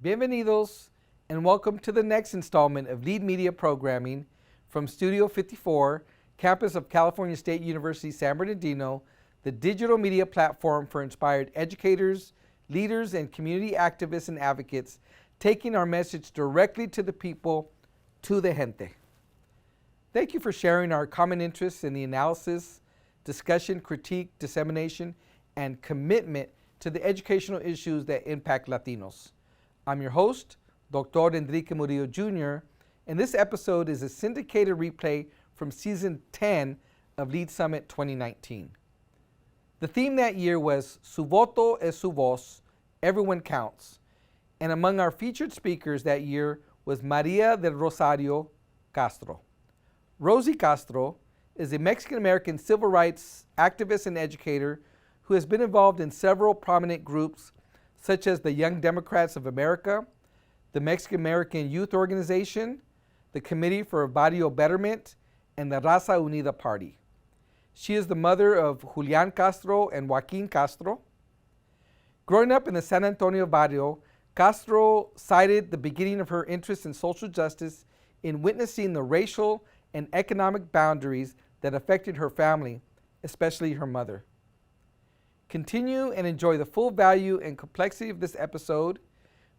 Bienvenidos, and welcome to the next installment of Lead Media Programming from Studio 54, campus of California State University, San Bernardino, the digital media platform for inspired educators, leaders, and community activists and advocates, taking our message directly to the people, to the gente. Thank you for sharing our common interests in the analysis, discussion, critique, dissemination, and commitment to the educational issues that impact Latinos. I'm your host, Dr. Enrique Murillo Jr., and this episode is a syndicated replay from Season 10 of Lead Summit 2019. The theme that year was Su voto es su voz, everyone counts. And among our featured speakers that year was Maria del Rosario Castro. Rosie Castro is a Mexican-American civil rights activist and educator who has been involved in several prominent groups such as the Young Democrats of America, the Mexican-American Youth Organization, the Committee for Barrio Betterment, and the Raza Unida Party. She is the mother of Julian Castro and Joaquin Castro. Growing up in the San Antonio barrio, Castro cited the beginning of her interest in social justice in witnessing the racial and economic boundaries that affected her family, especially her mother. Continue and enjoy the full value and complexity of this episode.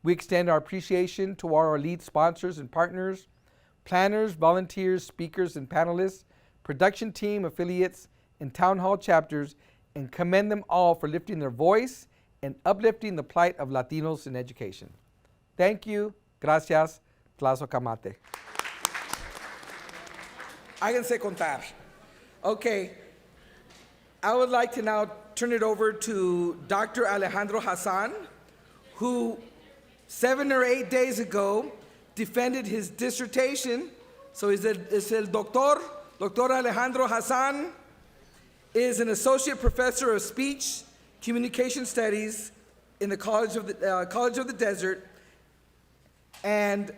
We extend our appreciation to all our lead sponsors and partners, planners, volunteers, speakers, and panelists, production team, affiliates, and town hall chapters, and commend them all for lifting their voice and uplifting the plight of Latinos in education. Thank you. Gracias. Tlazocamate. Háganse contar. Okay, I would like to now turn it over to Dr. Alejandro Hassan, who 7 or 8 days ago defended his dissertation. So es el doctor. Dr. Alejandro Hassan is an associate professor of speech communication studies in the College of the Desert, and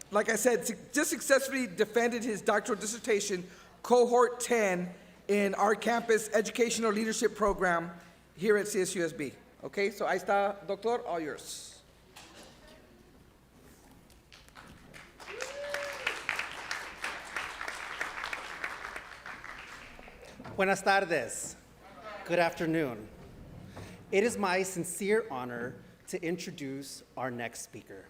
like I said, just successfully defended his doctoral dissertation, cohort 10, in our campus educational leadership program here at CSUSB. Okay, so ahí está, doctor, all yours. Buenas tardes. Good afternoon. It is my sincere honor to introduce our next speaker.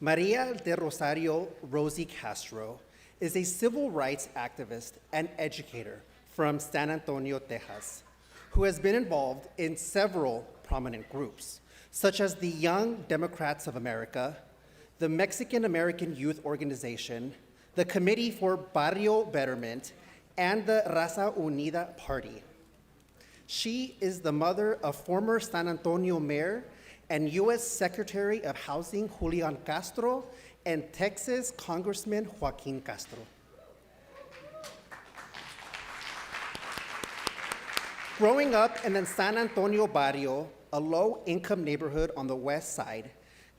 Maria del Rosario Rosie Castro is a civil rights activist and educator from San Antonio, Texas, who has been involved in several prominent groups, such as the Young Democrats of America, the Mexican-American Youth Organization, the Committee for Barrio Betterment, and the Raza Unida Party. She is the mother of former San Antonio Mayor and U.S. Secretary of Housing Julian Castro and Texas Congressman Joaquin Castro. Growing up in the San Antonio barrio, a low-income neighborhood on the west side,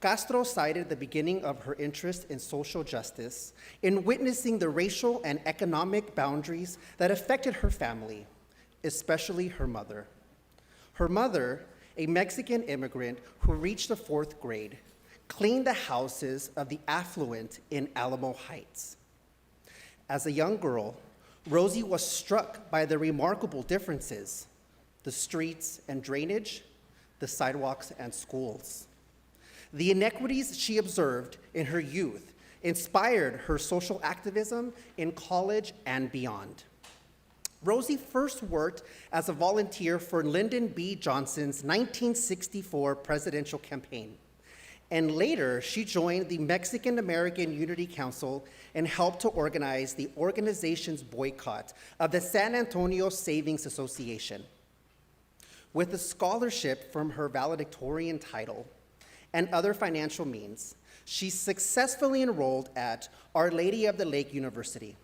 Castro cited the beginning of her interest in social justice in witnessing the racial and economic boundaries that affected her family, especially her mother. Her mother, a Mexican immigrant who reached the 4th grade, cleaned the houses of the affluent in Alamo Heights. As a young girl, Rosie was struck by the remarkable differences: the streets and drainage, the sidewalks and schools. The inequities she observed in her youth inspired her social activism in college and beyond. Rosie first worked as a volunteer for Lyndon B. Johnson's 1964 presidential campaign, and later she joined the Mexican-American Unity Council and helped to organize the organization's boycott of the San Antonio Savings Association. With a scholarship from her valedictorian title and other financial means, she successfully enrolled at Our Lady of the Lake University.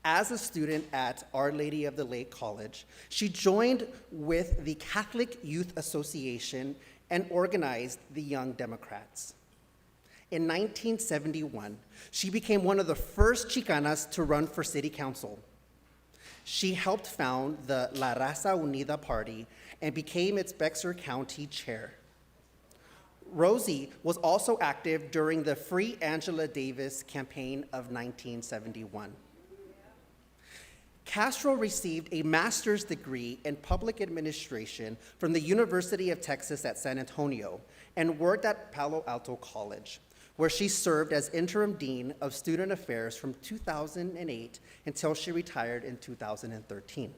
As a student at Our Lady of the Lake College, she joined with the Catholic Youth Association and organized the Young Democrats. In 1971, she became one of the first Chicanas to run for city council. She helped found the La Raza Unida Party and became its Bexar County chair. Rosie was also active during the Free Angela Davis campaign of 1971. Castro received a master's degree in public administration from the University of Texas at San Antonio and worked at Palo Alto College, where she served as interim dean of student affairs from 2008 until she retired in 2013.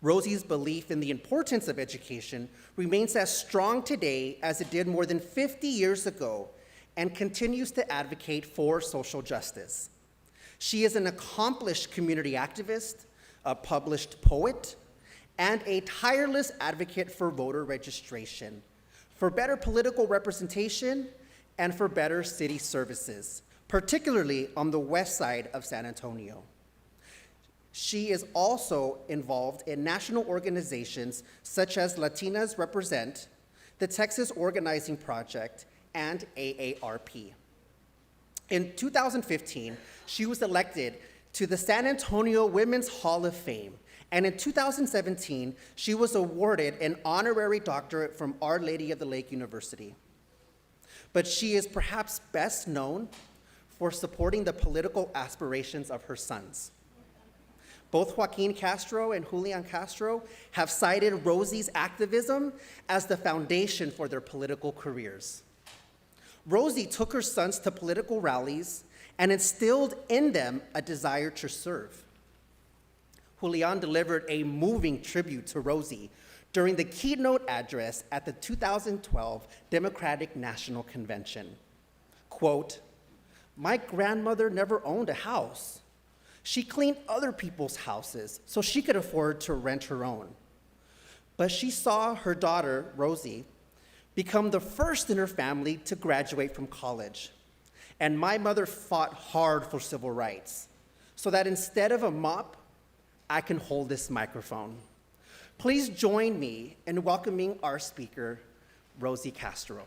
Rosie's belief in the importance of education remains as strong today as it did more than 50 years ago and continues to advocate for social justice. She is an accomplished community activist, a published poet, and a tireless advocate for voter registration, for better political representation, and for better city services, particularly on the west side of San Antonio. She is also involved in national organizations such as Latinas Represent, the Texas Organizing Project, and AARP. In 2015, she was elected to the San Antonio Women's Hall of Fame, and in 2017, she was awarded an honorary doctorate from Our Lady of the Lake University. But she is perhaps best known for supporting the political aspirations of her sons. Both Joaquin Castro and Julian Castro have cited Rosie's activism as the foundation for their political careers. Rosie took her sons to political rallies and instilled in them a desire to serve. Julian delivered a moving tribute to Rosie during the keynote address at the 2012 Democratic National Convention. Quote, "My grandmother never owned a house. She cleaned other people's houses so she could afford to rent her own. But she saw her daughter, Rosie, become the first in her family to graduate from college. And my mother fought hard for civil rights so that instead of a mop, I can hold this microphone." Please join me in welcoming our speaker, Rosie Castro.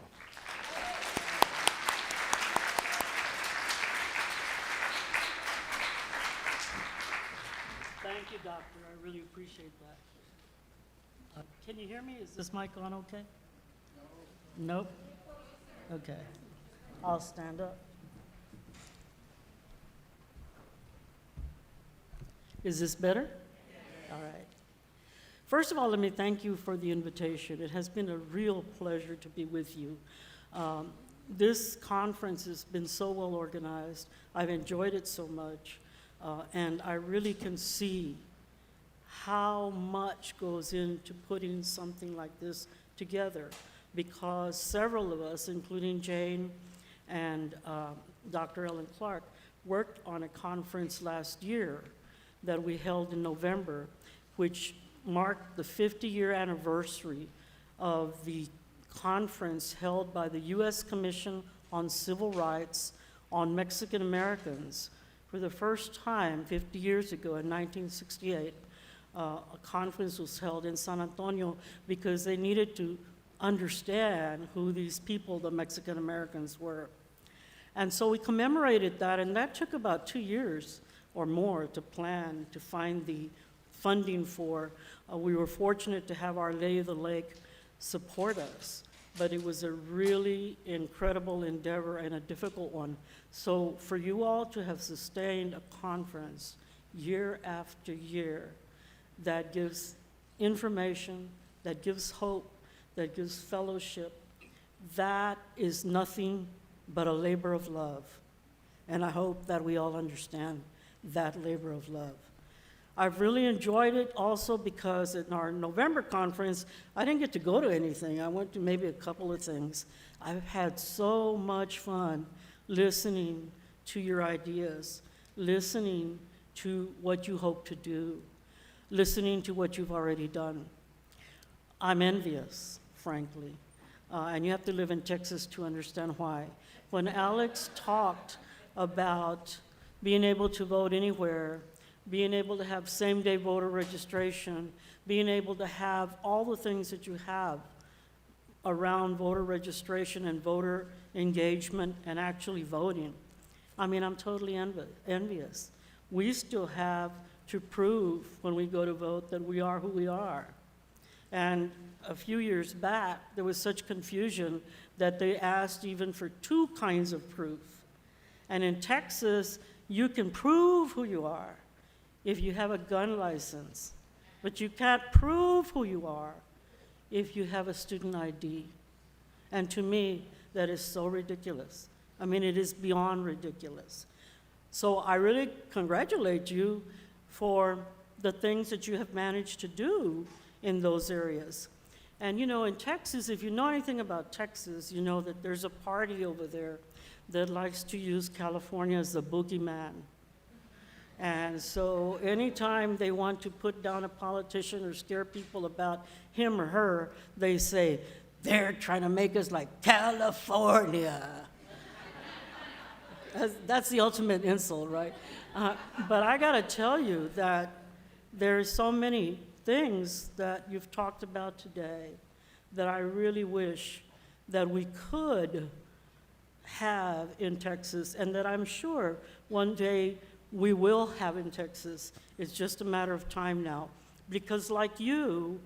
Thank you, Doctor. I really appreciate that. Can you hear me? Is this mic on okay? No. Nope? Okay. I'll stand up. Is this better? Yes. All right. First of all, let me thank you for the invitation. It has been a real pleasure to be with you. This conference has been so well organized. I've enjoyed it so much. And I really can see how much goes into putting something like this together, because several of us, including Jane and Dr. Ellen Clark, worked on a conference last year that we held in November, which marked the 50-year anniversary of the conference held by the U.S. Commission on Civil Rights on Mexican Americans. For the first time, 50 years ago in 1968, a conference was held in San Antonio because they needed to understand who these people, the Mexican Americans, were. And so we commemorated that, and that took about 2 years or more to plan, to find the funding for. We were fortunate to have Our Lady of the Lake support us, but it was a really incredible endeavor and a difficult one. So for you all to have sustained a conference year after year that gives information, that gives hope, that gives fellowship, that is nothing but a labor of love. And I hope that we all understand that labor of love. I've really enjoyed it also because in our November conference, I didn't get to go to anything. I went to maybe a couple of things. I've had so much fun listening to your ideas, listening to what you hope to do, listening to what you've already done. I'm envious, frankly, and you have to live in Texas to understand why. When Alex talked about being able to vote anywhere, being able to have same-day voter registration, being able to have all the things that you have around voter registration and voter engagement and actually voting, I mean, I'm totally envious. We still have to prove when we go to vote that we are who we are. And a few years back, there was such confusion that they asked even for two kinds of proof. And in Texas, you can prove who you are if you have a gun license, but you can't prove who you are if you have a student ID. And to me, that is so ridiculous. I mean, it is beyond ridiculous. So I really congratulate you for the things that you have managed to do in those areas. And you know, in Texas, if you know anything about Texas, you know that there's a party over there that likes to use California as the boogeyman. And so anytime they want to put down a politician or scare people about him or her, they say, they're trying to make us like California. That's the ultimate insult, right? But I gotta tell you that there's so many things that you've talked about today that I really wish that we could have in Texas, and that I'm sure one day we will have in Texas. It's just a matter of time now. Because like you,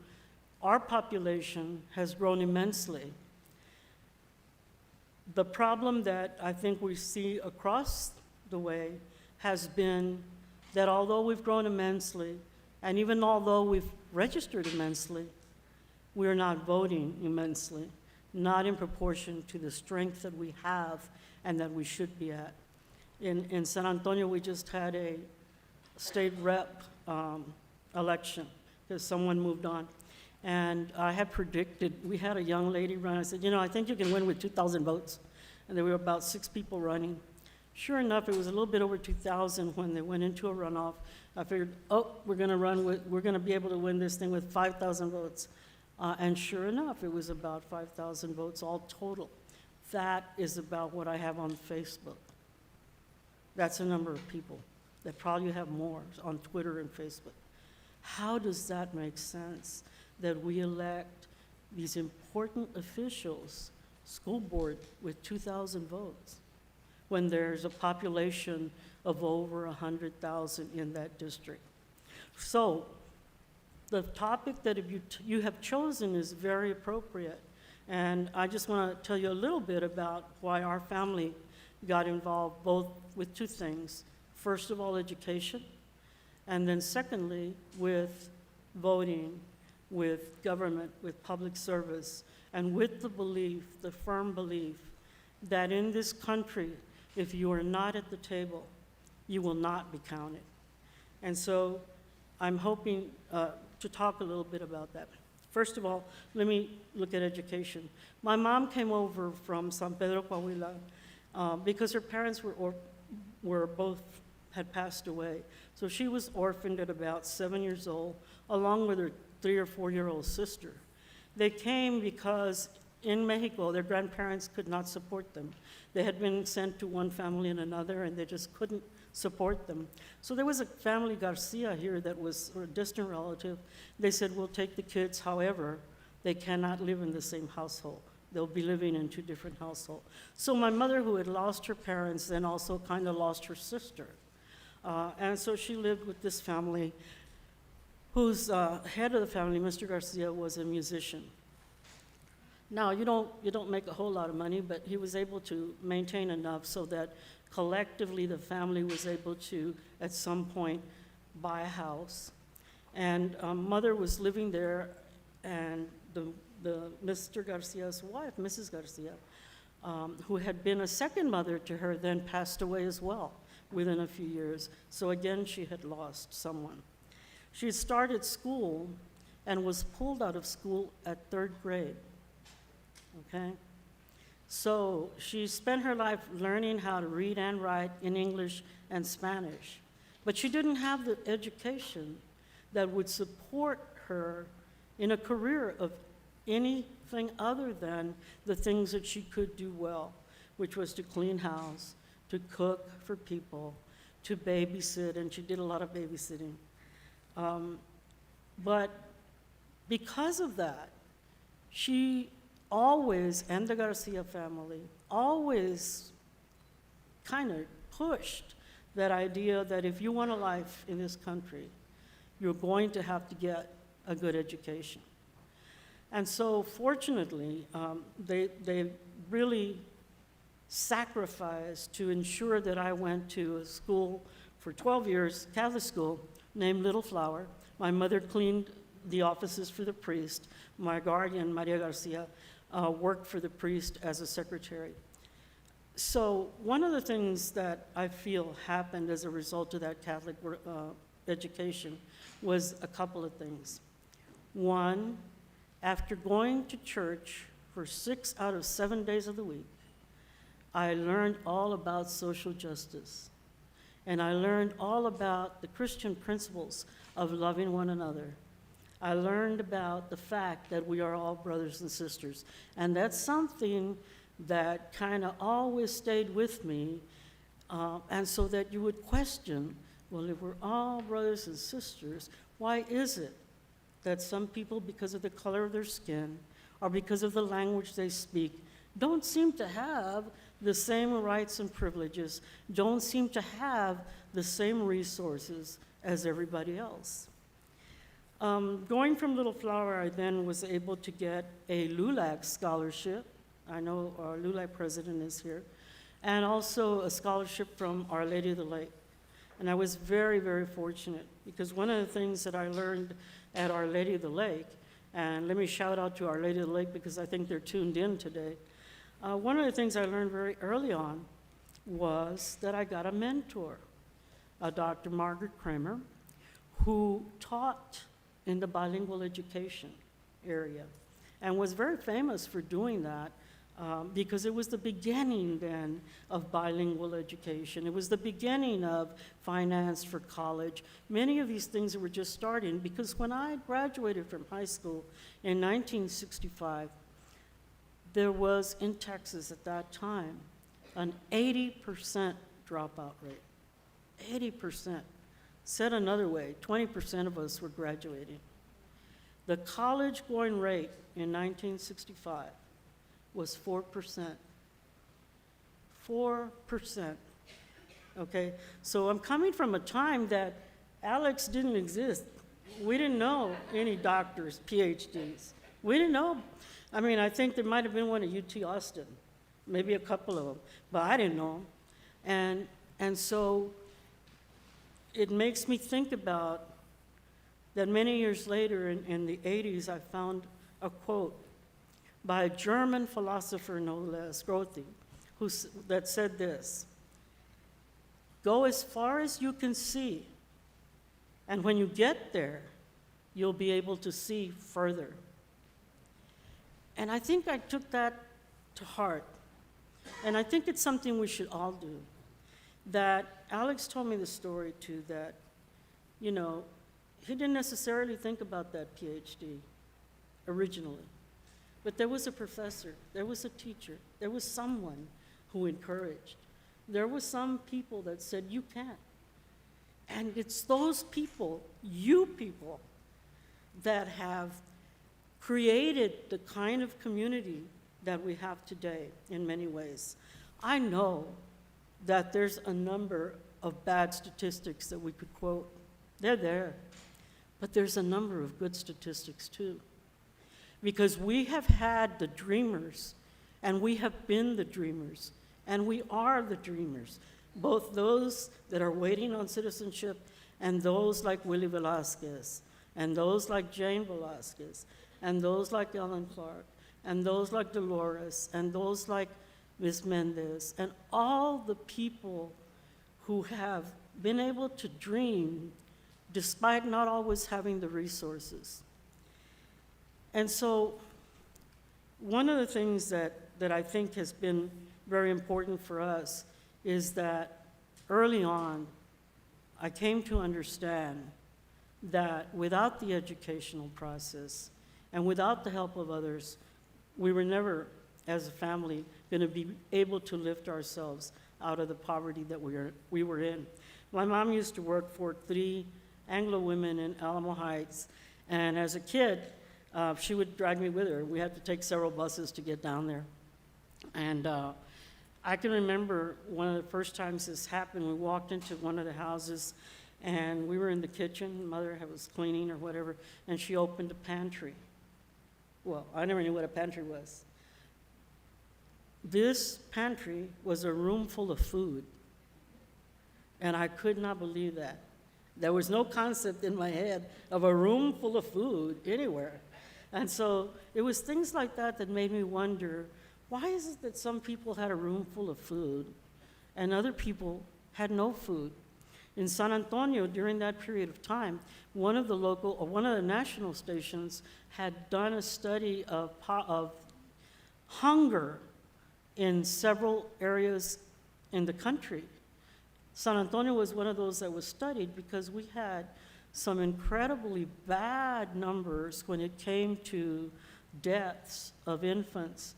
our population has grown immensely. The problem that I think we see across the way has been that although we've grown immensely, and even although we've registered immensely, we're not voting immensely, not in proportion to the strength that we have and that we should be at. In San Antonio, we just had a state rep election because someone moved on. And I had predicted, we had a young lady run. I said, you know, I think you can win with 2,000 votes. And there were about 6 people running. Sure enough, it was a little bit over 2,000 when they went into a runoff. I figured, oh, we're gonna be able to win this thing with 5,000 votes. And sure enough, it was about 5,000 votes all total. That is about what I have on Facebook. That's a number of people that probably have more on Twitter and Facebook. How does that make sense that we elect these important officials, school board, with 2,000 votes, when there's a population of over 100,000 in that district? So the topic that you have chosen is very appropriate. And I just want to tell you a little bit about why our family got involved both with two things. First of all, education, and then secondly, with voting, with government, with public service, and with the belief, the firm belief, that in this country, if you are not at the table, you will not be counted. And so I'm hoping to talk a little bit about that. First of all, let me look at education. My mom came over from San Pedro, Coahuila, because her parents were both had passed away. So she was orphaned at about 7 years old, along with her 3 or 4-year-old sister. They came because in Mexico, their grandparents could not support them. They had been sent to one family and another, and they just couldn't support them. So there was a family, Garcia, here that was a distant relative. They said, we'll take the kids, however, they cannot live in the same household. They'll be living in 2 different households. So my mother, who had lost her parents, then also kind of lost her sister. And so she lived with this family, whose head of the family, Mr. Garcia, was a musician. Now, you don't make a whole lot of money, but he was able to maintain enough so that collectively the family was able to, at some point, buy a house. And mother was living there, and the Mr. Garcia's wife, Mrs. Garcia, who had been a second mother to her, then passed away as well within a few years. So again, she had lost someone. She had started school and was pulled out of school at 3rd grade, okay? So she spent her life learning how to read and write in English and Spanish, but she didn't have the education that would support her in a career of anything other than the things that she could do well, which was to clean house, to cook for people, to babysit, and she did a lot of babysitting. But because of that, she always, and the Garcia family, always kind of pushed that idea that if you want a life in this country, you're going to have to get a good education. And so fortunately, they really sacrificed to ensure that I went to a school for 12 years, Catholic school, named Little Flower. My mother cleaned the offices for the priest. My guardian, Maria Garcia, worked for the priest as a secretary. So one of the things that I feel happened as a result of that Catholic education was a couple of things. One, after going to church for 6 out of 7 days of the week, I learned all about social justice. And I learned all about the Christian principles of loving one another. I learned about the fact that we are all brothers and sisters. And that's something that kind of always stayed with me. And so that you would question, well, if we're all brothers and sisters, why is it that some people, because of the color of their skin or because of the language they speak, don't seem to have the same rights and privileges, don't seem to have the same resources as everybody else? Going from Little Flower, I then was able to get a LULAC scholarship. I know our LULAC president is here. And also a scholarship from Our Lady of the Lake. And I was very, very fortunate, because one of the things that I learned at Our Lady of the Lake, and let me shout out to Our Lady of the Lake because I think they're tuned in today. One of the things I learned very early on was that I got a mentor, Dr. Margaret Kramer, who taught in the bilingual education area and was very famous for doing that because it was the beginning then of bilingual education. It was the beginning of finance for college. Many of these things were just starting, because when I graduated from high school in 1965, there was in Texas at that time an 80% dropout rate. 80%. Said another way, 20% of us were graduating. The college going rate in 1965 was 4%. 4%. Okay? So I'm coming from a time that Alex didn't exist. We didn't know any doctors, PhDs. We didn't know. I mean, I think there might have been one at UT Austin, maybe a couple of them, but I didn't know them. And so it makes me think about that many years later in the 80s, I found a quote by a German philosopher, no less, Rosie, that said this: "Go as far as you can see, and when you get there, you'll be able to see further." And I think I took that to heart. And I think it's something we should all do. That Alex told me the story too, that, you know, he didn't necessarily think about that PhD originally. But there was a professor, there was a teacher, there was someone who encouraged. There were some people that said, you can. And it's those people, you people, that have created the kind of community that we have today in many ways. I know that there's a number of bad statistics that we could quote. They're there. But there's a number of good statistics too. Because we have had the dreamers, and we have been the dreamers, and we are the dreamers, both those that are waiting on citizenship and those like Willie Velasquez, and those like Jane Velasquez, and those like Ellen Clark, and those like Dolores, and those like Ms. Mendez, and all the people who have been able to dream despite not always having the resources. And so one of the things that I think has been very important for us is that early on, I came to understand that without the educational process and without the help of others, we were never, as a family, going to be able to lift ourselves out of the poverty that we were in. My mom used to work for 3 Anglo women in Alamo Heights, and as a kid, she would drag me with her. We had to take several buses to get down there. And I can remember one of the first times this happened, we walked into one of the houses, and we were in the kitchen, mother was cleaning or whatever, and she opened a pantry. Well, I never knew what a pantry was. This pantry was a room full of food, and I could not believe that. There was no concept in my head of a room full of food anywhere. And so it was things like that that made me wonder, why is it that some people had a room full of food and other people had no food? In San Antonio, during that period of time, one of the national stations had done a study of hunger in several areas in the country. San Antonio was one of those that was studied because we had some incredibly bad numbers when it came to deaths of infants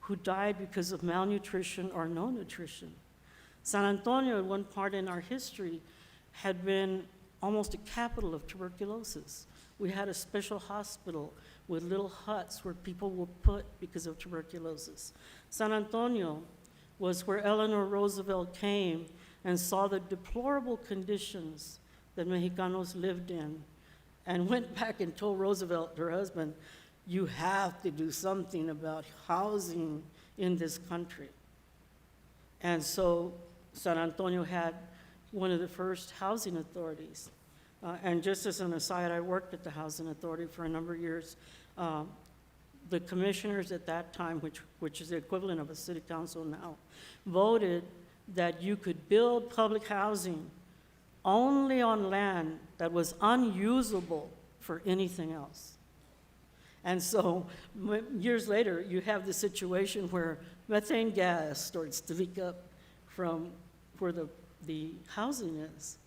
who died because of malnutrition or no nutrition. San Antonio, at one part in our history, had been almost a capital of tuberculosis. We had a special hospital with little huts where people were put because of tuberculosis. San Antonio was where Eleanor Roosevelt came and saw the deplorable conditions that Mexicanos lived in, and went back and told Roosevelt, her husband, you have to do something about housing in this country. And so San Antonio had one of the first housing authorities. And just as an aside, I worked at the housing authority for a number of years. The commissioners at that time, which is the equivalent of a city council now, voted that you could build public housing only on land that was unusable for anything else. And so years later, you have the situation where methane gas starts to leak up from where the housing is.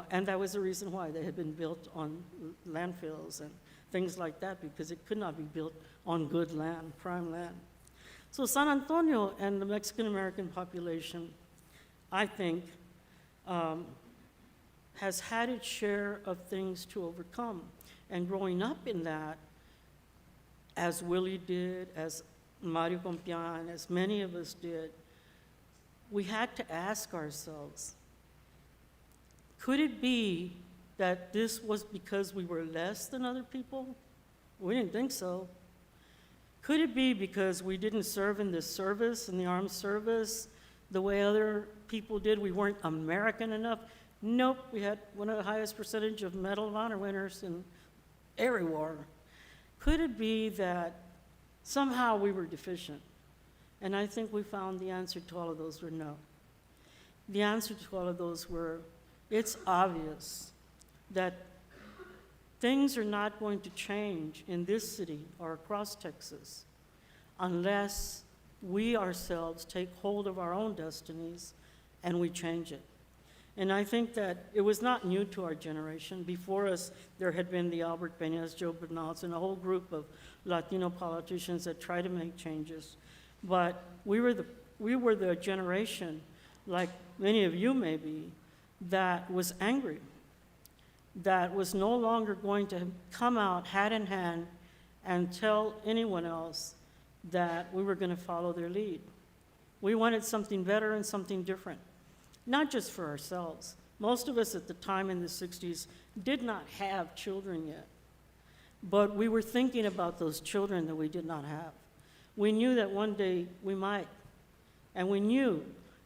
And that was the reason why they had been built on landfills and things like that, because it could not be built on good land, prime land. So San Antonio and the Mexican-American population, I think, has had its share of things to overcome. And growing up in that, as Willie did, as Mario Compian, as many of us did, we had to ask ourselves, could it be that this was because we were less than other people? We didn't think so. Could it be because we didn't serve in the service, in the armed service, the way other people did? We weren't American enough? Nope, we had one of the highest percentage of Medal of Honor winners in every war. Could it be that somehow we were deficient? And I think we found the answer to all of those were no. The answer to all of those were, it's obvious that things are not going to change in this city or across Texas unless we ourselves take hold of our own destinies and we change it. And I think that it was not new to our generation. Before us, there had been the Albert Peñas, Joe Bernals, and a whole group of Latino politicians that tried to make changes. But we were the generation, like many of you may be, that was angry, that was no longer going to come out hat in hand and tell anyone else that we were going to follow their lead. We wanted something better and something different, not just for ourselves. Most of us at the time in the 60s did not have children yet, but we were thinking about those children that we did not have. We knew that one day we might, and we knew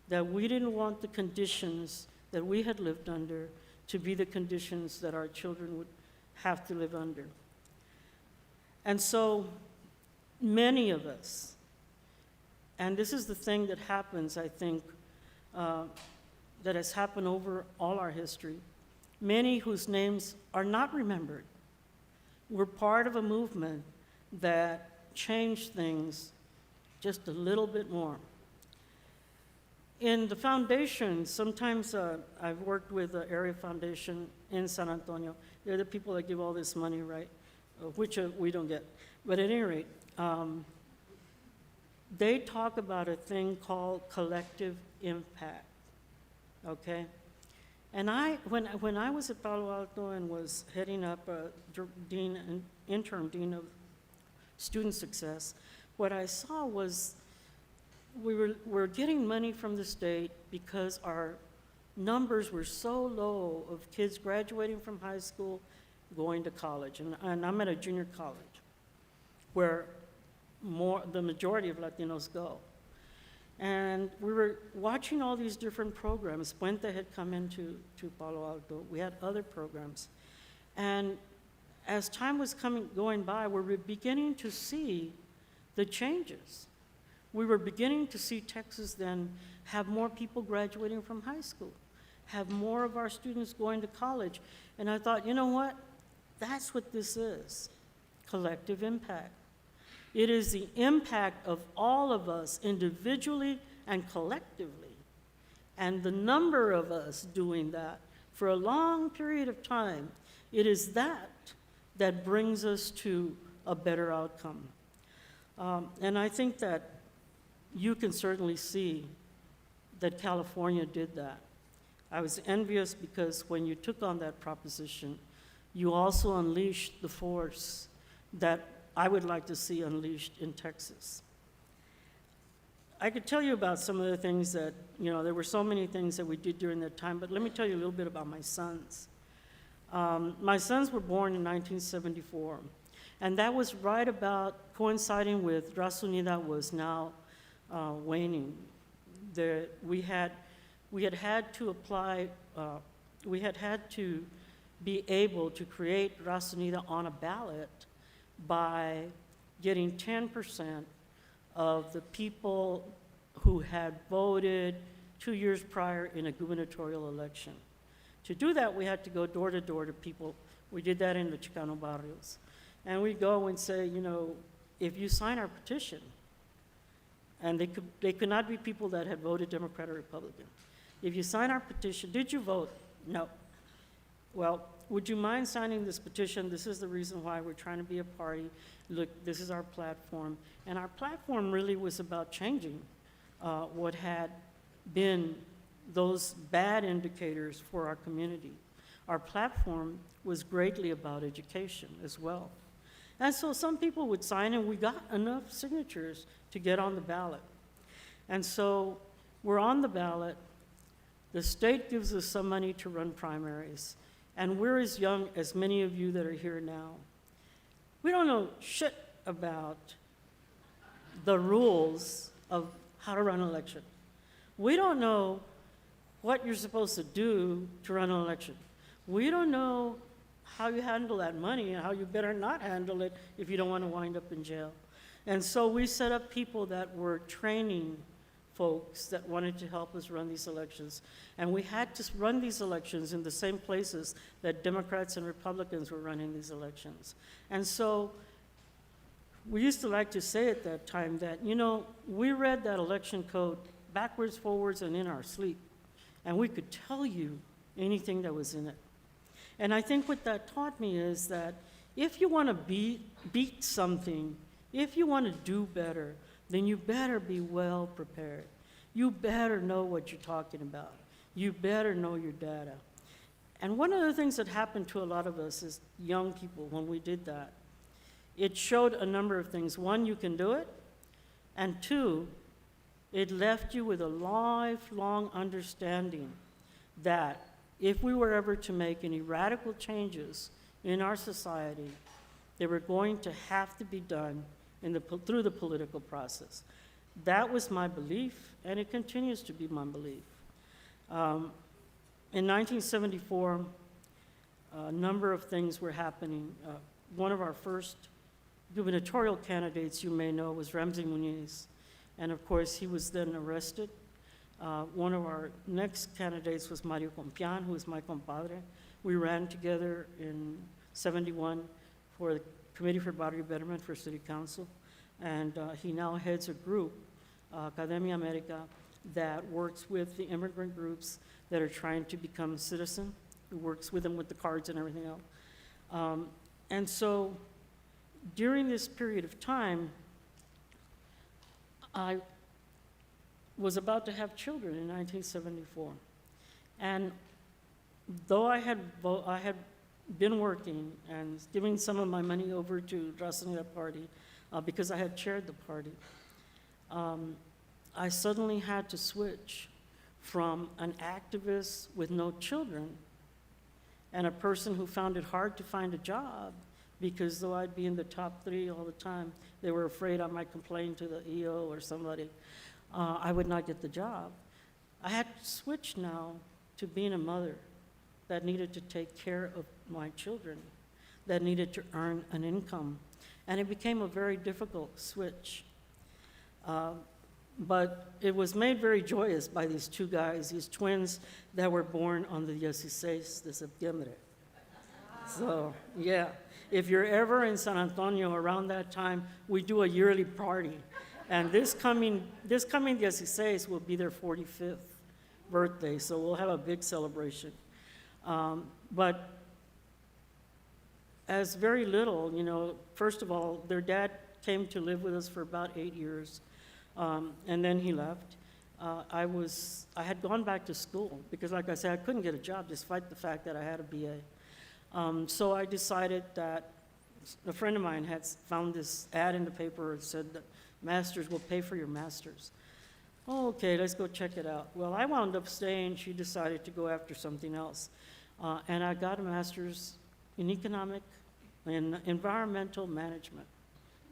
that we didn't want the conditions that we had lived under to be the conditions that our children would have to live under. And so many of us, and this is the thing that happens, I think, that has happened over all our history, many whose names are not remembered were part of a movement that changed things just a little bit more. In the foundation, sometimes I've worked with the area foundation in San Antonio. They're the people that give all this money, right? Which we don't get. But at any rate, they talk about a thing called collective impact, okay? And when I was at Palo Alto and was heading up interim dean of student success, what I saw was we're getting money from the state because our numbers were so low of kids graduating from high school, going to college, and I'm at a junior college. where the majority of Latinos go. And we were watching all these different programs. Puente had come into Palo Alto. We had other programs. And as time was going by, we were beginning to see the changes. We were beginning to see Texas then have more people graduating from high school, have more of our students going to college. And I thought, you know what? That's what this is, collective impact. It is the impact of all of us individually and collectively. And the number of us doing that for a long period of time, it is that brings us to a better outcome. And I think that you can certainly see that California did that. I was envious because when you took on that proposition, you also unleashed the force that I would like to see unleashed in Texas. I could tell you about some of the things that, there were so many things that we did during that time, but let me tell you a little bit about my sons. My sons were born in 1974, and that was right about coinciding with Raza Unida was now waning. We had to apply, we had to be able to create Raza Unida on a ballot by getting 10% of the people who had voted 2 years prior in a gubernatorial election. To do that, we had to go door to door to people. We did that in the Chicano barrios. And we go and say, if you sign our petition, and they could not be people that had voted Democrat or Republican. If you sign our petition, did you vote? No. Well, would you mind signing this petition? This is the reason why we're trying to be a party. Look, this is our platform. And our platform really was about changing what had been those bad indicators for our community. Our platform was greatly about education as well. And so some people would sign, and we got enough signatures to get on the ballot. And so we're on the ballot. The state gives us some money to run primaries. And we're as young as many of you that are here now. We don't know shit about the rules of how to run an election. We don't know what you're supposed to do to run an election. We don't know how you handle that money and how you better not handle it if you don't want to wind up in jail. And so we set up people that were training folks that wanted to help us run these elections. And we had to run these elections in the same places that Democrats and Republicans were running these elections. And so we used to like to say at that time that, we read that election code backwards, forwards, and in our sleep. And we could tell you anything that was in it. And I think what that taught me is that if you want to beat something, if you want to do better, then you better be well prepared. You better know what you're talking about. You better know your data. And one of the things that happened to a lot of us as young people when we did that, it showed a number of things. One, you can do it. And two, it left you with a lifelong understanding that if we were ever to make any radical changes in our society, they were going to have to be done through the political process. That was my belief, and it continues to be my belief. In 1974, a number of things were happening. One of our first gubernatorial candidates, you may know, was Ramsey Muniz, and of course he was then arrested. One of our next candidates was Mario Compian, who is my compadre. We ran together in '71 for the Committee for Barrio Betterment for City Council, and he now heads a group, Academia America, that works with the immigrant groups that are trying to become a citizen. He works with them with the cards and everything else. And so during this period of time, I was about to have children in 1974. And though I had been working and giving some of my money over to Raza Unida Party because I had chaired the party, I suddenly had to switch from an activist with no children and a person who found it hard to find a job because though I'd be in the top 3 all the time, they were afraid I might complain to the EO or somebody. I would not get the job. I had to switch now to being a mother that needed to take care of my children, that needed to earn an income. And it became a very difficult switch. But it was made very joyous by these 2 guys, these twins that were born on the 16 de septiembre. So, yeah, if you're ever in San Antonio around that time, we do a yearly party. And this coming 16 will be their 45th birthday, so we'll have a big celebration. But as very little, you know, first of all, their dad came to live with us for about 8 years, and then he left. I had gone back to school because, like I said, I couldn't get a job despite the fact that I had a BA. So I decided that a friend of mine had found this ad in the paper that said that masters will pay for your masters. Oh, okay, let's go check it out. Well, I wound up staying. She decided to go after something else. And I got a master's in environmental management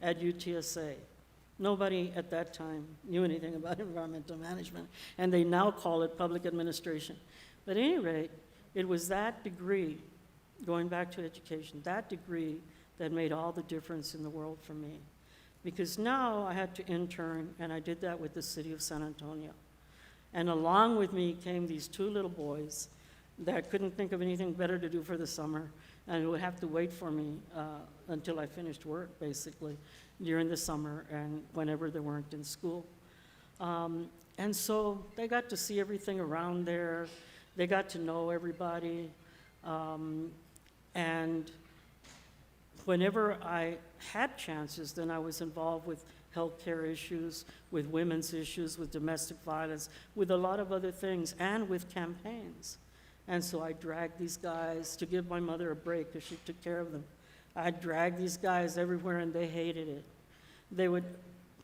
at UTSA. Nobody at that time knew anything about environmental management, and they now call it public administration. But at any rate, it was that degree, going back to education, that degree that made all the difference in the world for me. Because now I had to intern, and I did that with the city of San Antonio. And along with me came these 2 little boys that couldn't think of anything better to do for the summer, and would have to wait for me until I finished work, basically, during the summer and whenever they weren't in school. And so they got to see everything around there. They got to know everybody. And whenever I had chances, then I was involved with healthcare issues, with women's issues, with domestic violence, with a lot of other things, and with campaigns. And so I dragged these guys to give my mother a break because she took care of them. I dragged these guys everywhere, and they hated it. They would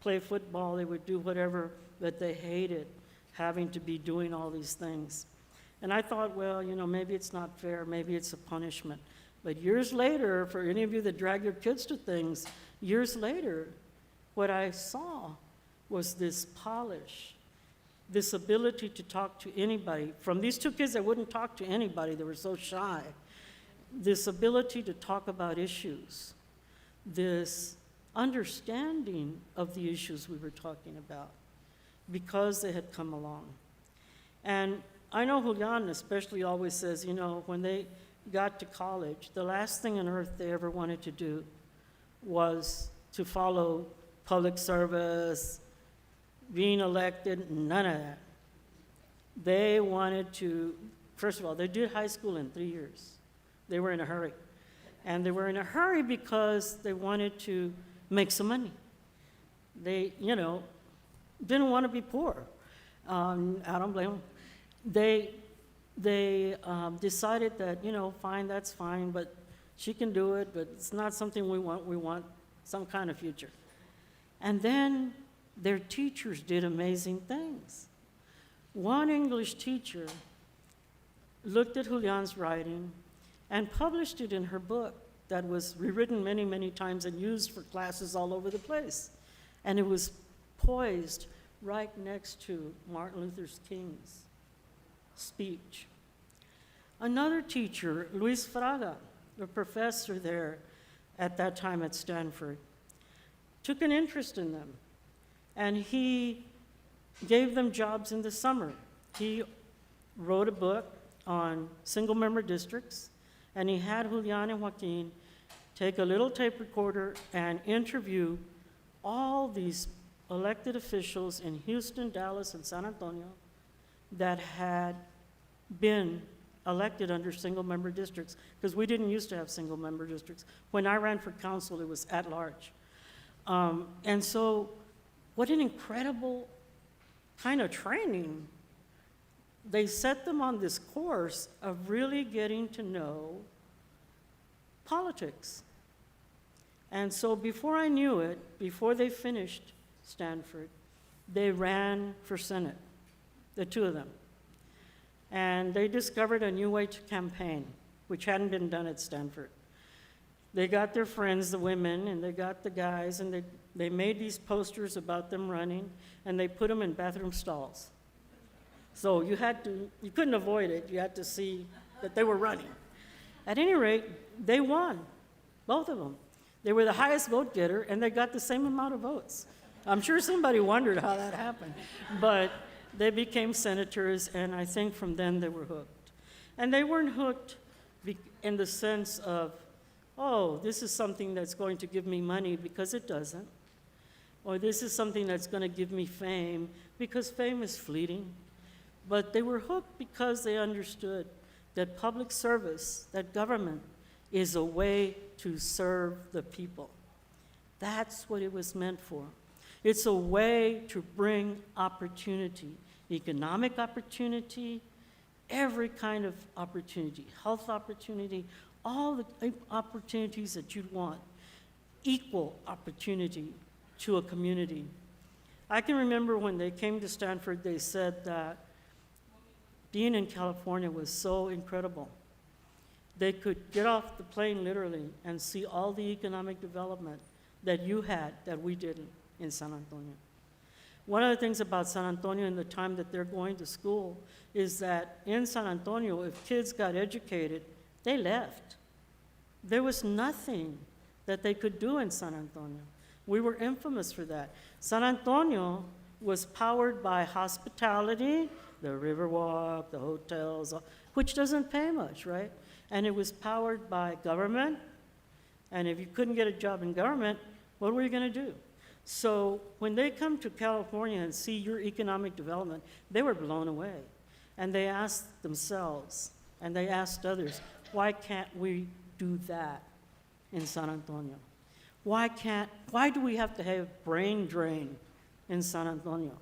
play football, they would do whatever, but they hated having to be doing all these things. And I thought, well, you know, maybe it's not fair, maybe it's a punishment. But years later, for any of you that drag your kids to things, years later, what I saw was this polish, this ability to talk to anybody. From these 2 kids that wouldn't talk to anybody, they were so shy. This ability to talk about issues, this understanding of the issues we were talking about, because they had come along. And I know Julian especially always says, you know, when they got to college, the last thing on earth they ever wanted to do was to follow public service, being elected, none of that. They wanted to, first of all, they did high school in 3 years. They were in a hurry. And they were in a hurry because they wanted to make some money. They, you know, didn't want to be poor. I don't blame them. They decided that, you know, fine, that's fine, but she can do it, but it's not something we want. We want some kind of future. And then their teachers did amazing things. One English teacher looked at Julian's writing and published it in her book that was rewritten many, many times and used for classes all over the place. And it was poised right next to Martin Luther King's speech. Another teacher, Luis Fraga, a professor there at that time at Stanford, took an interest in them, and he gave them jobs in the summer. He wrote a book on single-member districts, and he had Julian and Joaquin take a little tape recorder and interview all these elected officials in Houston, Dallas, and San Antonio that had been elected under single-member districts, because we didn't used to have single-member districts. When I ran for council, it was at large. And so what an incredible kind of training. They set them on this course of really getting to know politics. And so before I knew it, before they finished Stanford, they ran for Senate, the 2 of them. And they discovered a new way to campaign, which hadn't been done at Stanford. They got their friends, the women, and they got the guys, and they made these posters about them running, and they put them in bathroom stalls. So you couldn't avoid it. You had to see that they were running. At any rate, they won, both of them. They were the highest vote getter, and they got the same amount of votes. I'm sure somebody wondered how that happened. But they became senators, and I think from then they were hooked. And they weren't hooked in the sense of, oh, this is something that's going to give me money, because it doesn't. Or this is something that's going to give me fame, because fame is fleeting. But they were hooked because they understood that public service, that government, is a way to serve the people. That's what it was meant for. It's a way to bring opportunity, economic opportunity, every kind of opportunity, health opportunity, all the opportunities that you'd want, equal opportunity to a community. I can remember when they came to Stanford, they said that being in California was so incredible. They could get off the plane literally and see all the economic development that you had that we didn't in San Antonio. One of the things about San Antonio in the time that they're going to school is that in San Antonio, if kids got educated, they left. There was nothing that they could do in San Antonio. We were infamous for that. San Antonio was powered by hospitality, the Riverwalk, the hotels, which doesn't pay much, right? And it was powered by government. And if you couldn't get a job in government, what were you going to do? So when they come to California and see your economic development, they were blown away. And they asked themselves, and they asked others, why can't we do that in San Antonio? Why do we have to have brain drain in San Antonio?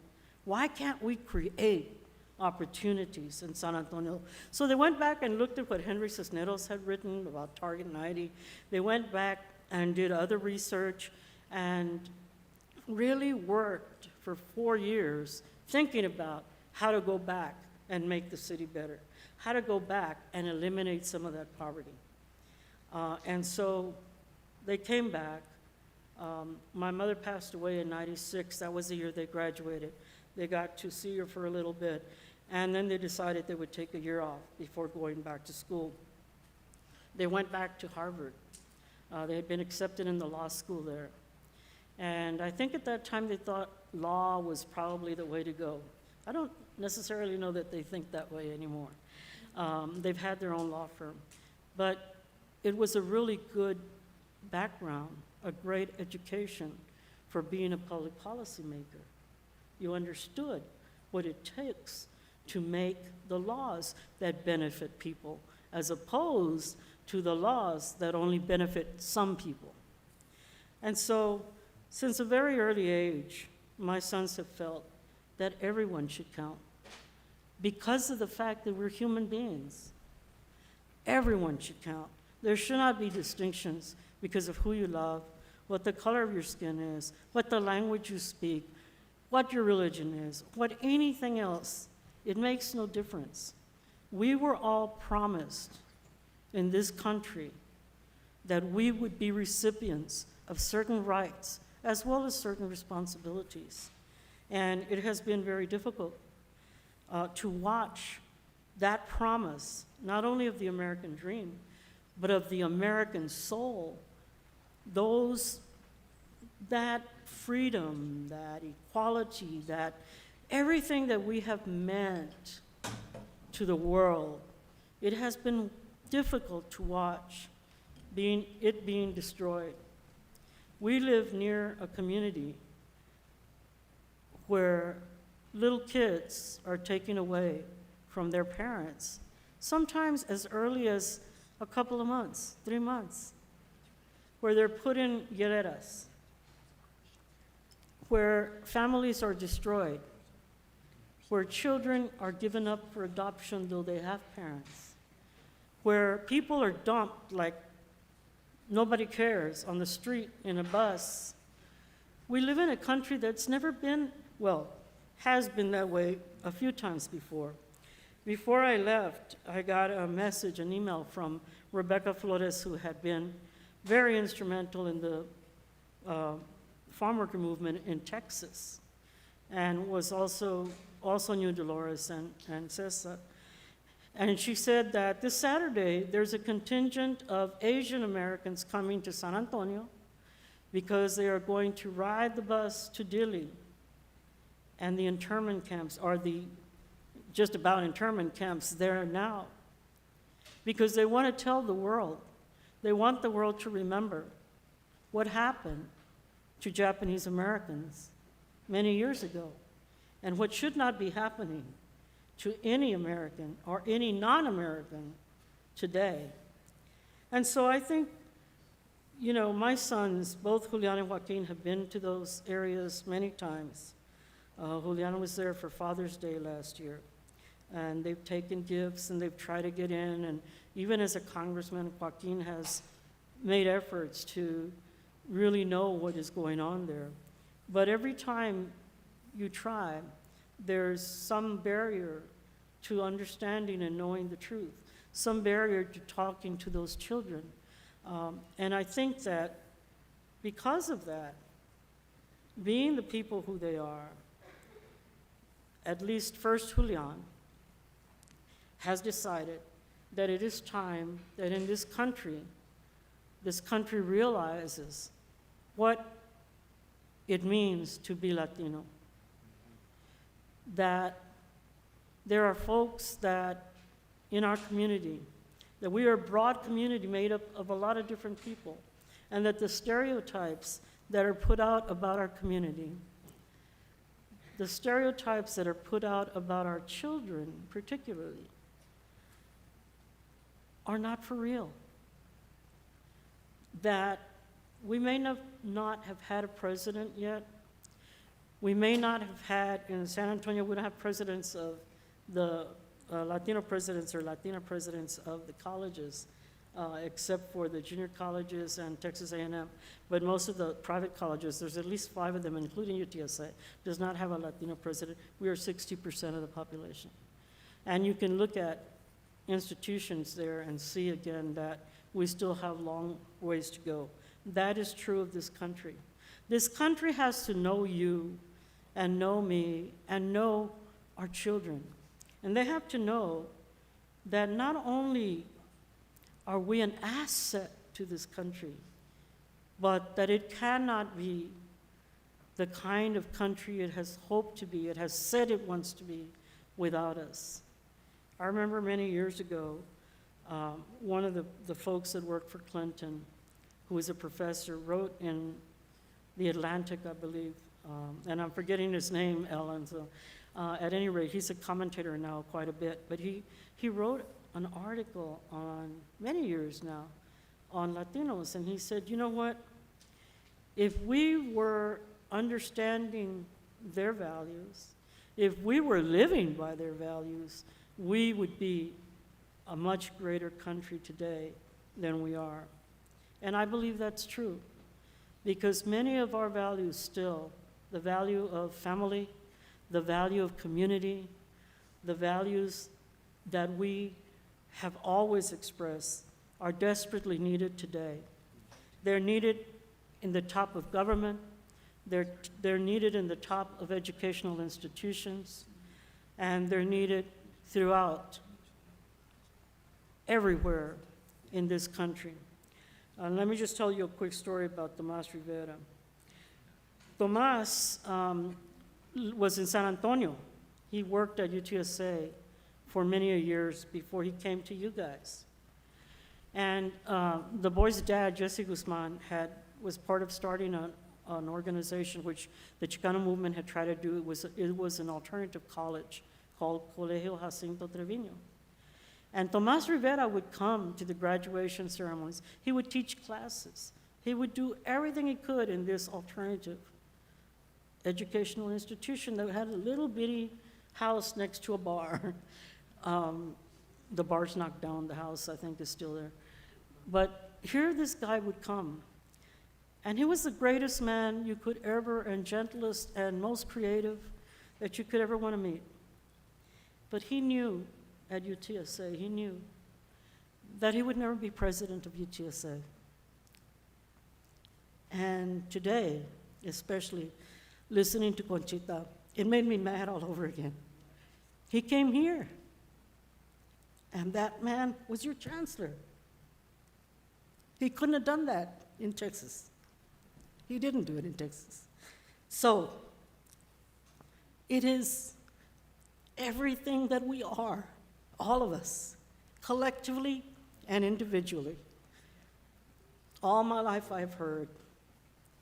Why can't we create opportunities in San Antonio? So they went back and looked at what Henry Cisneros had written about Target 90. They went back and did other research and really worked for 4 years thinking about how to go back and make the city better, how to go back and eliminate some of that poverty. And so they came back. My mother passed away in '96. That was the year they graduated. They got to see her for a little bit, and then they decided they would take a year off before going back to school. They went back to Harvard. They had been accepted in the law school there. And I think at that time they thought law was probably the way to go. I don't necessarily know that they think that way anymore. They've had their own law firm. But it was a really good background, a great education for being a public policy maker. You understood what it takes to make the laws that benefit people, as opposed to the laws that only benefit some people. And so, since a very early age, my sons have felt that everyone should count because of the fact that we're human beings. Everyone should count. There should not be distinctions because of who you love, what the color of your skin is, what the language you speak, what your religion is, what anything else. It makes no difference. We were all promised in this country that we would be recipients of certain rights as well as certain responsibilities. And it has been very difficult to watch that promise, not only of the American dream, but of the American soul, that freedom, that equality, that everything that we have meant to the world. It has been difficult to watch it being destroyed. We live near a community where little kids are taken away from their parents, sometimes as early as a couple of months, 3 months, where they're put in hieleras, where families are destroyed, where children are given up for adoption though they have parents, where people are dumped like nobody cares on the street, in a bus. We live in a country that's never been, has been that way a few times before. Before I left, I got a message, an email from Rebecca Flores, who had been very instrumental in the farm worker movement in Texas, and was also knew Dolores and Cesar. And she said that this Saturday, there's a contingent of Asian Americans coming to San Antonio because they are going to ride the bus to Dili and the internment camps, or the just about internment camps there now, because they want to tell the world, they want the world to remember what happened to Japanese Americans many years ago, and what should not be happening to any American or any non-American today. And so I think, you know, my sons, both Julian and Joaquin, have been to those areas many times. Julian was there for Father's Day last year, and they've taken gifts and they've tried to get in, and even as a congressman, Joaquin has made efforts to really know what is going on there. But every time you try, there's some barrier to understanding and knowing the truth, some barrier to talking to those children. And I think that because of that, being the people who they are, at least first Julian has decided that it is time that in this country realizes what it means to be Latino. That there are folks that in our community, that we are a broad community made up of a lot of different people, and that the stereotypes that are put out about our community, the stereotypes that are put out about our children particularly, are not for real. That we may not have had a president yet. We may not have had, in San Antonio, we don't have presidents of the Latino presidents or Latina presidents of the colleges, except for the junior colleges and Texas A&M. But most of the private colleges, there's at least 5 of them, including UTSA, does not have a Latino president. We are 60% of the population. And you can look at institutions there and see again that we still have long ways to go. That is true of this country. This country has to know you and know me and know our children. And they have to know that not only are we an asset to this country, but that it cannot be the kind of country it has hoped to be, it has said it wants to be, without us. I remember many years ago, one of the folks that worked for Clinton, who was a professor, wrote in The Atlantic, I believe, and I'm forgetting his name, Ellen, so at any rate, he's a commentator now quite a bit, but he wrote an article on, many years now, on Latinos, and he said, you know what, if we were understanding their values, if we were living by their values, we would be a much greater country today than we are. And I believe that's true, because many of our values still, the value of family, the value of community, the values that we have always expressed, are desperately needed today. They're needed in the top of government, they're needed in the top of educational institutions, and they're needed throughout, everywhere in this country. Let me just tell you a quick story about Tomas Rivera. Tomas was in San Antonio. He worked at UTSA for many years before he came to you guys. And the boy's dad, Jesse Guzman, was part of starting an organization which the Chicano movement had tried to do. It was an alternative college called Colegio Jacinto Treviño. And Tomas Rivera would come to the graduation ceremonies. He would teach classes. He would do everything he could in this alternative educational institution that had a little bitty house next to a bar. The bar's knocked down, the house I think is still there. But here this guy would come, and he was the greatest man you could ever, and gentlest and most creative that you could ever want to meet. But he knew at UTSA, he knew that he would never be president of UTSA. And today, especially listening to Conchita, it made me mad all over again. He came here, and that man was your chancellor. He couldn't have done that in Texas. He didn't do it in Texas. So, it is everything that we are, all of us, collectively and individually. All my life I've heard,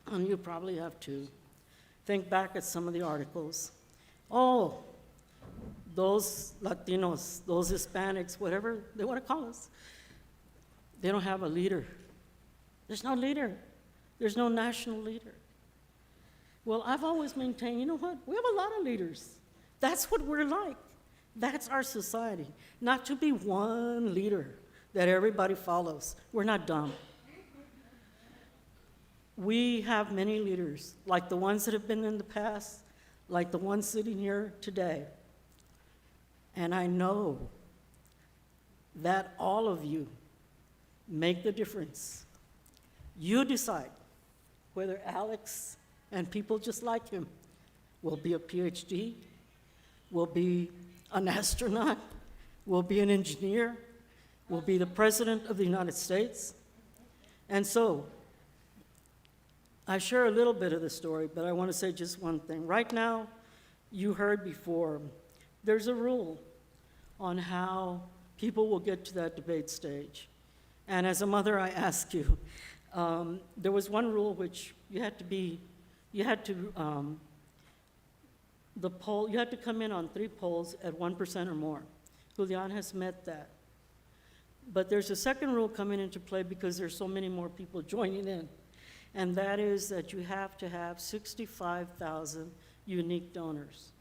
and you probably have too, think back at some of the articles. Oh, those Latinos, those Hispanics, whatever they want to call us, they don't have a leader. There's no leader. There's no national leader. Well, I've always maintained, you know what? We have a lot of leaders. That's what we're like. That's our society. Not to be one leader that everybody follows. We're not dumb. We have many leaders, like the ones that have been in the past, like the ones sitting here today. And I know that all of you make the difference. You decide whether Alex and people just like him will be a PhD, will be an astronaut, will be an engineer, will be the President of the United States. And so, I share a little bit of the story, but I want to say just one thing. Right now, you heard before, there's a rule on how people will get to that debate stage. And as a mother, I ask you, there was one rule which you had to come in on 3 polls at 1% or more. Julian has met that. But there's a second rule coming into play because there's so many more people joining in. And that is that you have to have 65,000 unique donors.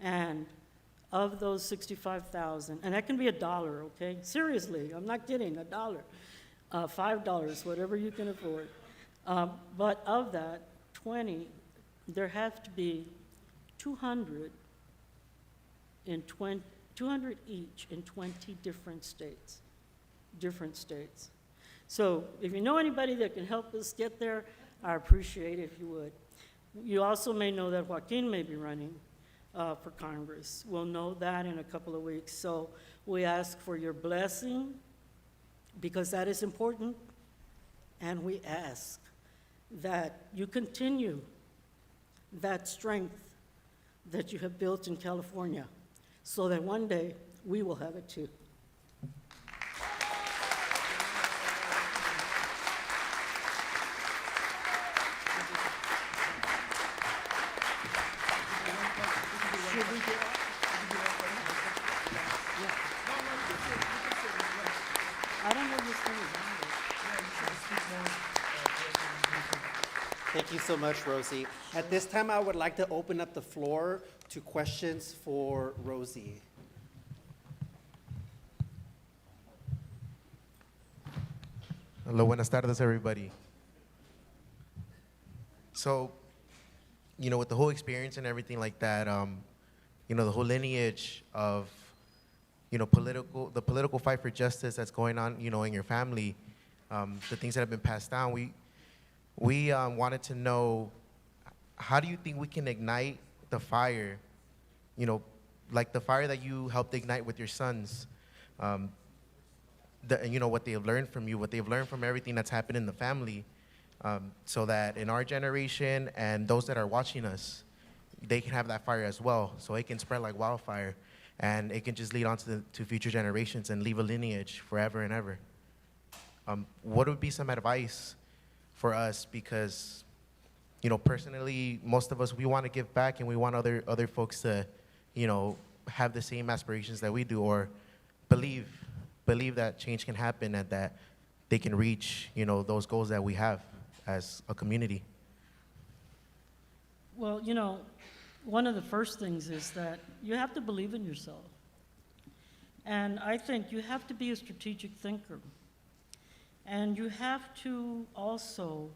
And of those 65,000, and that can be $1, okay? Seriously, I'm not kidding, $1, $5, whatever you can afford. But of that, 20, there have to be 200 each in 20 different states. So if you know anybody that can help us get there, I appreciate it if you would. You also may know that Joaquin may be running for Congress. We'll know that in a couple of weeks. So we ask for your blessing because that is important. And we ask that you continue that strength that you have built in California so that one day we will have it too. Thank you so much, Rosie. At this time, I would like to open up the floor to questions for Rosie. Hello, buenas tardes, everybody. So, with the whole experience and everything like that, the whole lineage of, the political fight for justice that's going on, in your family, the things that have been passed down, we wanted to know, how do you think we can ignite the fire, like the fire that you helped ignite with your sons, what they have learned from you, what they've learned from everything that's happened in the family, so that in our generation and those that are watching us, they can have that fire as well, so it can spread like wildfire, and it can just lead on to future generations and leave a lineage forever and ever. What would be some advice for us? Because, personally, most of us, we want to give back and we want other folks to, have the same aspirations that we do, or believe that change can happen and that they can reach, those goals that we have as a community. Well, one of the first things is that you have to believe in yourself. And I think you have to be a strategic thinker. And you have to also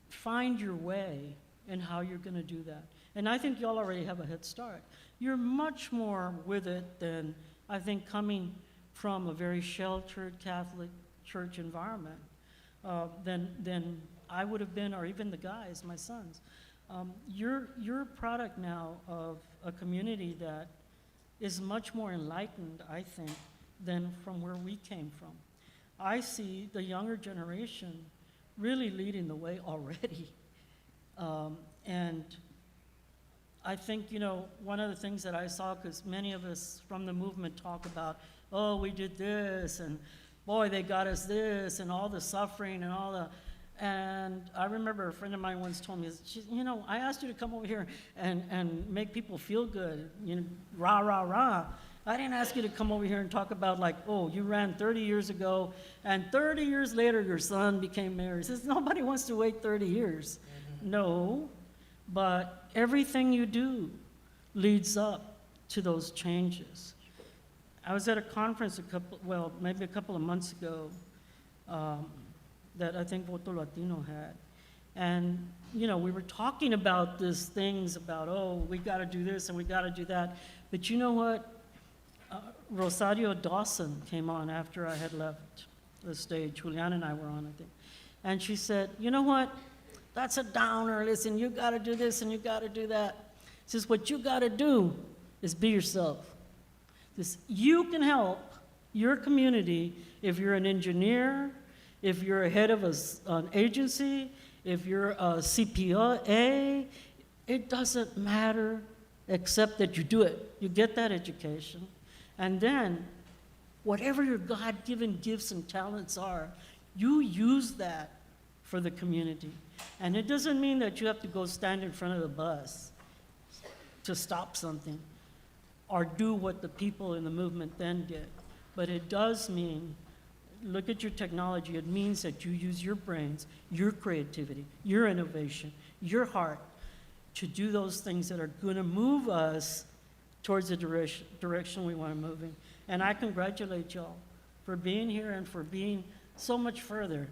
find your way in how you're going to do that. And I think y'all already have a head start. You're much more with it than, I think, coming from a very sheltered Catholic church environment. than I would have been, or even the guys, my sons. You're a product now of a community that is much more enlightened, I think, than from where we came from. I see the younger generation really leading the way already. And I think, you know, one of the things that I saw, because many of us from the movement talk about, oh, we did this, and boy, they got us this, and all the suffering and all the, and I remember a friend of mine once told me, you know, I asked you to come over here and make people feel good, you know, rah, rah, rah. I didn't ask you to come over here and talk about like, oh, you ran 30 years ago, and 30 years later your son became mayor. He says, nobody wants to wait 30 years. Mm-hmm. No, but everything you do leads up to those changes. I was at a conference maybe a couple of months ago that I think Voto Latino had. And, you know, we were talking about these things about, oh, we got to do this and we got to do that. But you know what? Rosario Dawson came on after I had left the stage. Julian and I were on, I think. And she said, you know what? That's a downer. Listen, you got to do this and you got to do that. She says, what you got to do is be yourself. This, you can help your community if you're an engineer, if you're a head of an agency, if you're a CPA. It doesn't matter except that you do it. You get that education. And then, whatever your God-given gifts and talents are, you use that for the community. And it doesn't mean that you have to go stand in front of the bus to stop something or do what the people in the movement then did. But it does mean, look at your technology, it means that you use your brains, your creativity, your innovation, your heart to do those things that are going to move us towards the direction we want to move in. And I congratulate y'all for being here and for being so much further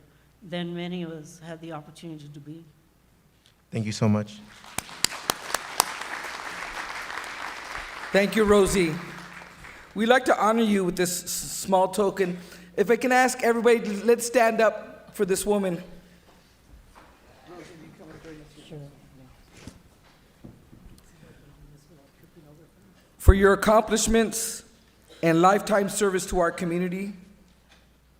than many of us had the opportunity to be. Thank you so much. Thank you, Rosie. We'd like to honor you with this small token. If I can ask everybody, let's stand up for this woman. For your accomplishments and lifetime service to our community,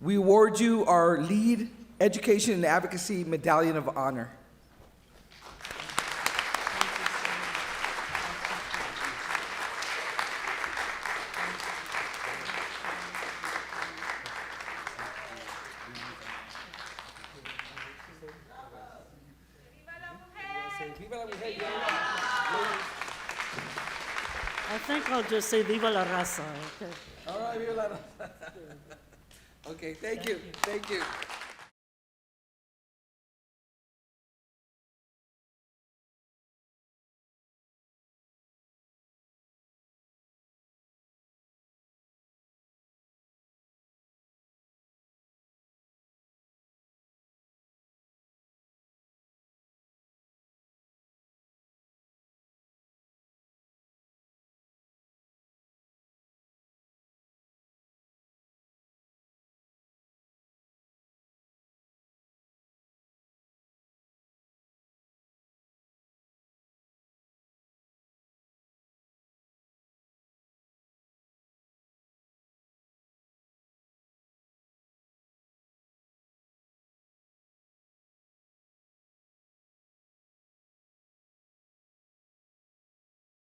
we award you our Lead Education and Advocacy Medallion of Honor. I think I'll just say Viva la Raza, okay? All right, Viva la Raza. Okay, thank you. Thank you.